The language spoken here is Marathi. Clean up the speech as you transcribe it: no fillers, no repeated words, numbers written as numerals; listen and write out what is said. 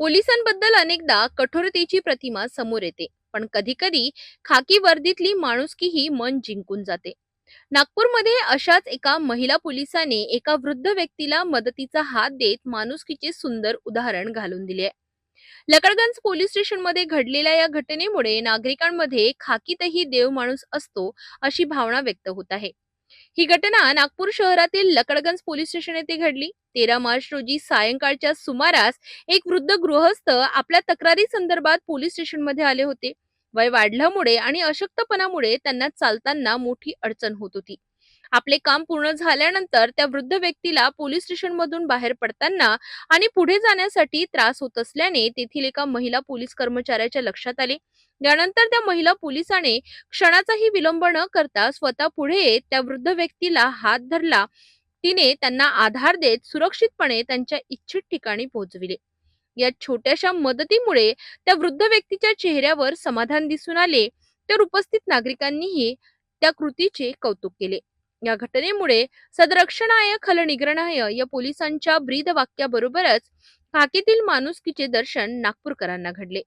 पोलिसांबद्दल अनेकदा कठोरतेची प्रतिमा समोर येते, पण कधी-कधी खाकी वर्दीतली माणुसकीही मन जिंकून जाते. नागपूरमध्ये अशाच एका महिला पोलिसाने एका वृद्ध व्यक्तीला मदतीचा हात देत माणुसकीचे सुंदर उदाहरण घालून दिले आहे. लकडगंज पोलीस स्टेशनमध्ये घडलेल्या या घटनेमुळे नागरिकांमध्ये खाकीतही देव माणूस असतो अशी भावना व्यक्त होत आहे. ही घटना नागपूर शहरातील लकडगंज पोलीस स्टेशन येथे घडली. 13 मार्च रोजी सायंकाळच्या सुमारास एक वृद्ध गृहस्थ आपल्या तक्रारी संदर्भात पोलीस स्टेशनमध्ये आले होते. वय वाढल्यामुळे आणि अशक्तपणामुळे त्यांना चालताना मोठी अडचण होत होती. आपले काम पूर्ण झाल्यानंतर त्या वृद्ध व्यक्तीला पोलीस स्टेशनमधून बाहेर पडताना आणि पुढे जाण्यासाठी त्रास होत असल्याने तेथील एका महिला पोलीस कर्मचाऱ्याच्या लक्षात आले. यानंतर त्या महिला पोलिसाने क्षणाचाही विलंब न करता स्वतः पुढे येत त्या वृद्ध व्यक्तीला हात धरला. तिने त्यांना आधार देत सुरक्षितपणे त्यांच्या इच्छित ठिकाणी पोहोचविले. या छोट्याशा मदतीमुळे त्या वृद्ध व्यक्तीच्या चेहऱ्यावर समाधान दिसून आले, तर उपस्थित नागरिकांनीही त्या कृतीचे कौतुक केले. या घटनेमुळे सदरक्षणाय खलनिग्रहणाय या पोलिसांच्या ब्रीद वाक्याबरोबरच खाकीतील माणुसकीचे दर्शन नागपूरकरांना घडले.